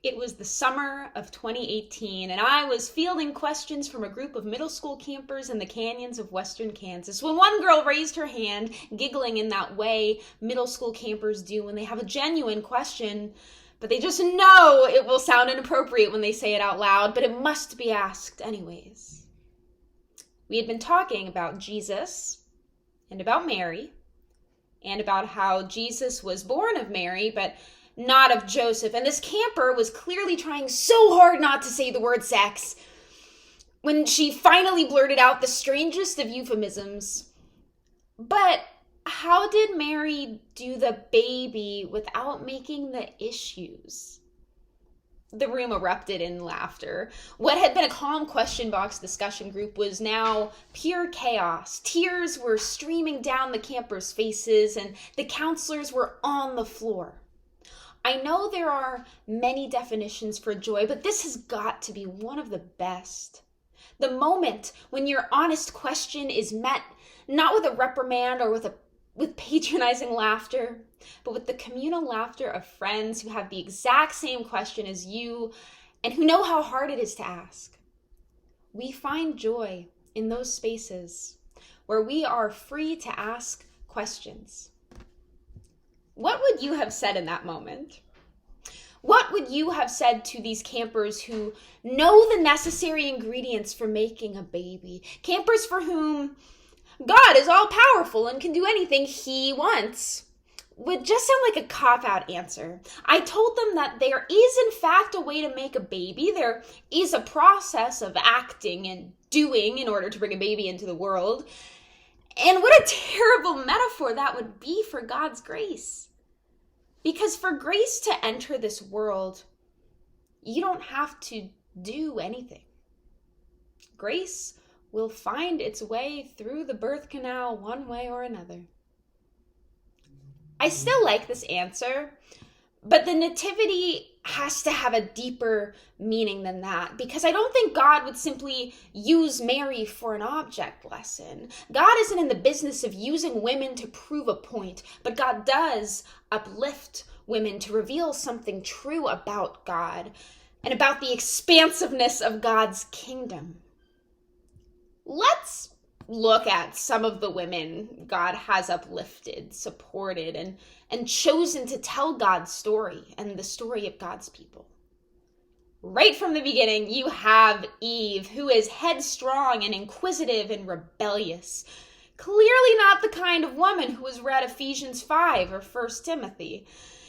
It was the summer of 2018, and I was fielding questions from a group of middle school campers in the canyons of western Kansas when one girl raised her hand, giggling in that way middle school campers do when they have a genuine question, but they just know it will sound inappropriate when they say it out loud, but it must be asked anyways. We had been talking about Jesus and about Mary, and about how Jesus was born of Mary, but not of Joseph. And this camper was clearly trying so hard not to say the word sex when she finally blurted out the strangest of euphemisms. But how did Mary do the baby without making the issues? The room erupted in laughter. What had been a calm question box discussion group was now pure chaos. Tears were streaming down the campers' faces, and the counselors were on the floor. I know there are many definitions for joy, but this has got to be one of the best. The moment when your honest question is met, not with a reprimand or with patronizing laughter, but with the communal laughter of friends who have the exact same question as you and who know how hard it is to ask. We find joy in those spaces where we are free to ask questions. What would you have said in that moment? What would you have said to these campers who know the necessary ingredients for making a baby? Campers for whom God is all powerful and can do anything he wants. Would just sound like a cop-out answer. I told them that there is in fact a way to make a baby. There is a process of acting and doing in order to bring a baby into the world. And what a terrible metaphor that would be for God's grace. Because for grace to enter this world, you don't have to do anything. Grace will find its way through the birth canal one way or another. I still like this answer, but the nativity has to have a deeper meaning than that, because I don't think God would simply use Mary for an object lesson. God isn't in the business of using women to prove a point, but God does uplift women to reveal something true about God and about the expansiveness of God's kingdom. Let's look at some of the women God has uplifted, supported, and chosen to tell God's story and the story of God's people. Right from the beginning, you have Eve, who is headstrong and inquisitive and rebellious. Clearly not the kind of woman who has read Ephesians 5 or 1 Timothy.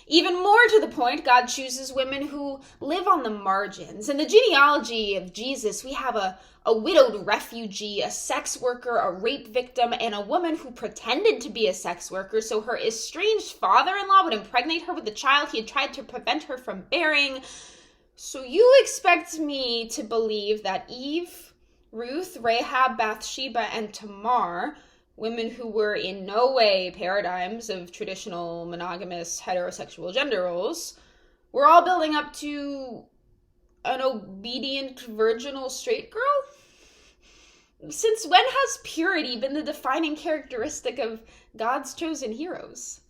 Even more to the point, God chooses women who live on the margins. In the genealogy of Jesus, we have a widowed refugee, a sex worker, a rape victim, and a woman who pretended to be a sex worker so her estranged father-in-law would impregnate her with the child he had tried to prevent her from bearing. So you expect me to believe that Eve, Ruth, Rahab, Bathsheba, and Tamar, women who were in no way paradigms of traditional monogamous heterosexual gender roles, were all building up to an obedient virginal straight girl? Since when has purity been the defining characteristic of God's chosen heroes?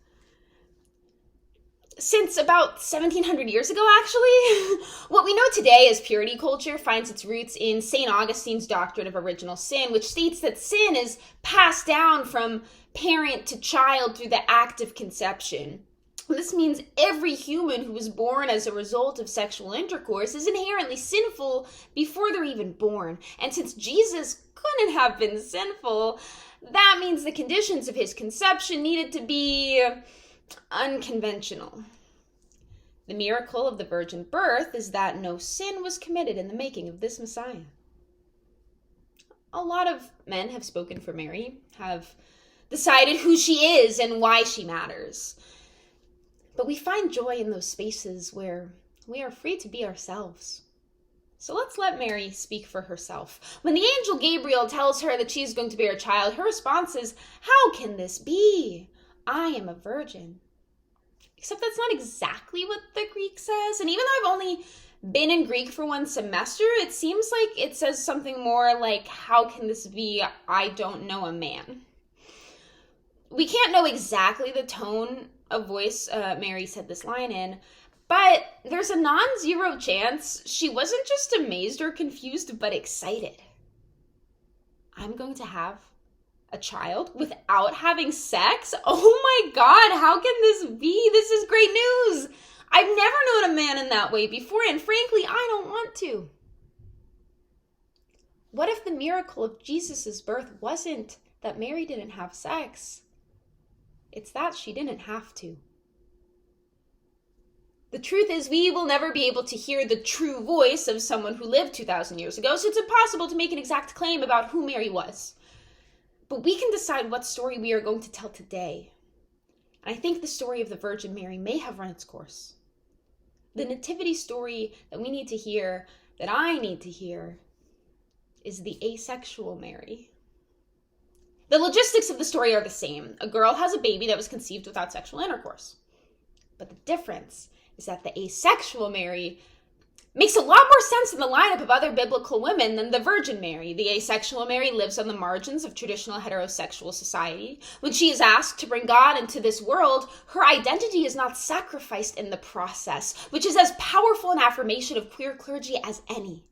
Since about 1700 years ago, actually. What we know today as purity culture finds its roots in St. Augustine's doctrine of original sin, which states that sin is passed down from parent to child through the act of conception. This means every human who was born as a result of sexual intercourse is inherently sinful before they're even born. And since Jesus couldn't have been sinful, that means the conditions of his conception needed to be unconventional. The miracle of the virgin birth is that no sin was committed in the making of this Messiah. A lot of men have spoken for Mary, have decided who she is and why she matters. But we find joy in those spaces where we are free to be ourselves. So let's let Mary speak for herself. When the angel Gabriel tells her that she is going to bear a child, her response is, "How can this be? I am a virgin." Except that's not exactly what the Greek says. And even though I've only been in Greek for one semester, it seems like it says something more like, "How can this be? I don't know a man." We can't know exactly the tone of voice Mary said this line in, But there's a non-zero chance she wasn't just amazed or confused, but excited. I'm going to have a child without having sex? Oh my God, how can this be? This is great news. I've never known a man in that way before, and frankly, I don't want to. What if the miracle of Jesus' birth wasn't that Mary didn't have sex? It's that she didn't have to. The truth is, we will never be able to hear the true voice of someone who lived 2,000 years ago, so it's impossible to make an exact claim about who Mary was. But we can decide what story we are going to tell today. And I think the story of the Virgin Mary may have run its course. The nativity story that we need to hear, that I need to hear, is the asexual Mary. The logistics of the story are the same. A girl has a baby that was conceived without sexual intercourse. But the difference is that the asexual Mary makes a lot more sense in the lineup of other biblical women than the Virgin Mary. The asexual Mary lives on the margins of traditional heterosexual society. When she is asked to bring God into this world, her identity is not sacrificed in the process, which is as powerful an affirmation of queer clergy as any.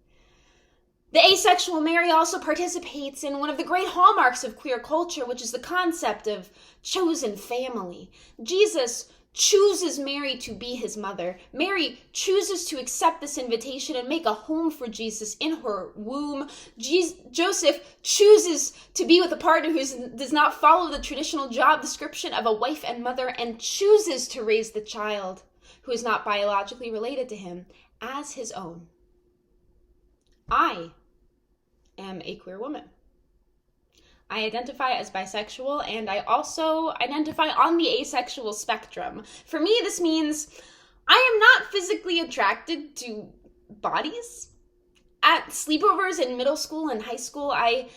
The asexual Mary also participates in one of the great hallmarks of queer culture, which is the concept of chosen family. Jesus chooses Mary to be his mother. Mary chooses to accept this invitation and make a home for Jesus in her womb. Joseph chooses to be with a partner who does not follow the traditional job description of a wife and mother, and chooses to raise the child who is not biologically related to him as his own. I am a queer woman. I identify as bisexual, and I also identify on the asexual spectrum. For me, this means I am not physically attracted to bodies. At sleepovers in middle school and high school, I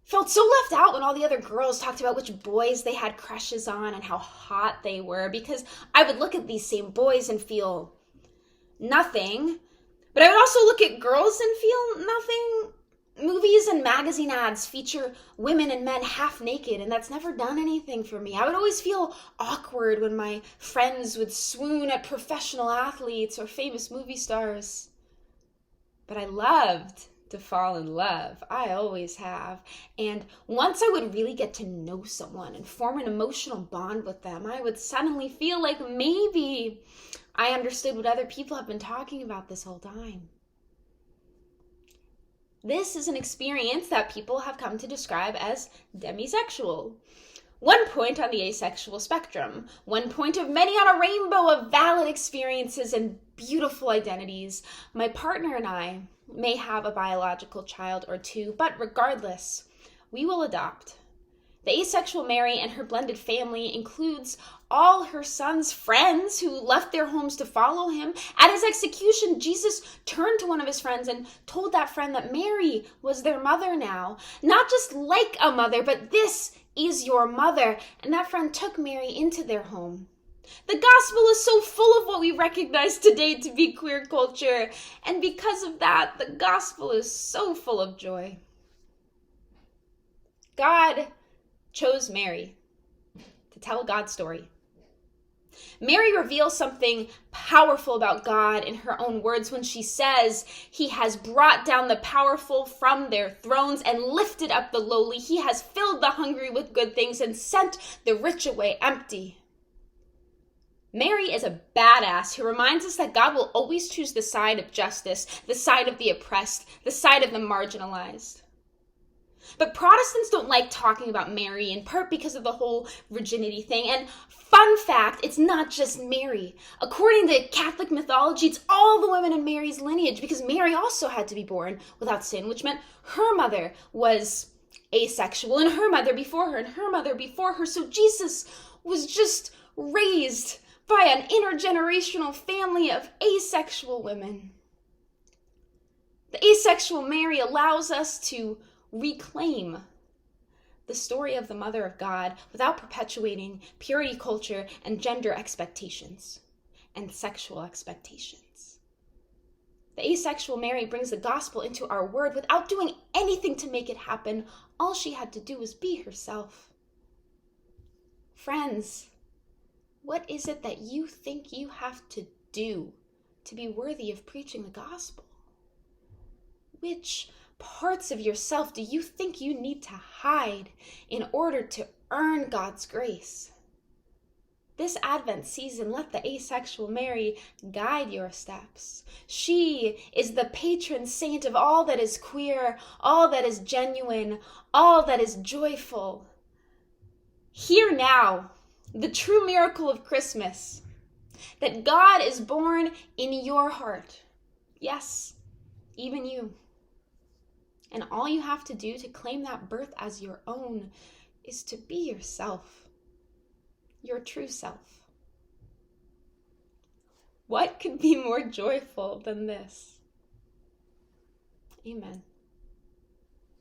felt so left out when all the other girls talked about which boys they had crushes on and how hot they were, because I would look at these same boys and feel nothing, but I would also look at girls and feel nothing. Movies and magazine ads feature women and men half naked, and that's never done anything for me. I would always feel awkward when my friends would swoon at professional athletes or famous movie stars. But I loved to fall in love. I always have. And once I would really get to know someone and form an emotional bond with them, I would suddenly feel like maybe I understood what other people have been talking about this whole time. This is an experience that people have come to describe as demisexual. One point on the asexual spectrum, one point of many on a rainbow of valid experiences and beautiful identities. My partner and I may have a biological child or two, but regardless, we will adopt. The asexual Mary and her blended family includes all her son's friends who left their homes to follow him. At his execution, Jesus turned to one of his friends and told that friend that Mary was their mother now. Not just like a mother, but this is your mother. And that friend took Mary into their home. The gospel is so full of what we recognize today to be queer culture. And because of that, the gospel is so full of joy. God chose Mary to tell God's story. Mary reveals something powerful about God in her own words when she says, "He has brought down the powerful from their thrones and lifted up the lowly. He has filled the hungry with good things and sent the rich away empty." Mary is a badass who reminds us that God will always choose the side of justice, the side of the oppressed, the side of the marginalized. But Protestants don't like talking about Mary, in part because of the whole virginity thing. And fun fact, it's not just Mary. According to Catholic mythology, it's all the women in Mary's lineage, because Mary also had to be born without sin, which meant her mother was asexual, and her mother before her, and her mother before her. So Jesus was just raised by an intergenerational family of asexual women. The asexual Mary allows us to reclaim the story of the Mother of God without perpetuating purity culture and gender expectations and sexual expectations. The asexual Mary brings the gospel into our world without doing anything to make it happen. All she had to do was be herself. Friends, what is it that you think you have to do to be worthy of preaching the gospel? Which parts of yourself do you think you need to hide in order to earn God's grace? This Advent season, let the Asexual Mary guide your steps. She is the patron saint of all that is queer, all that is genuine, all that is joyful. Hear now the true miracle of Christmas, that God is born in your heart. Yes, even you. And all you have to do to claim that birth as your own is to be yourself, your true self. What could be more joyful than this? Amen.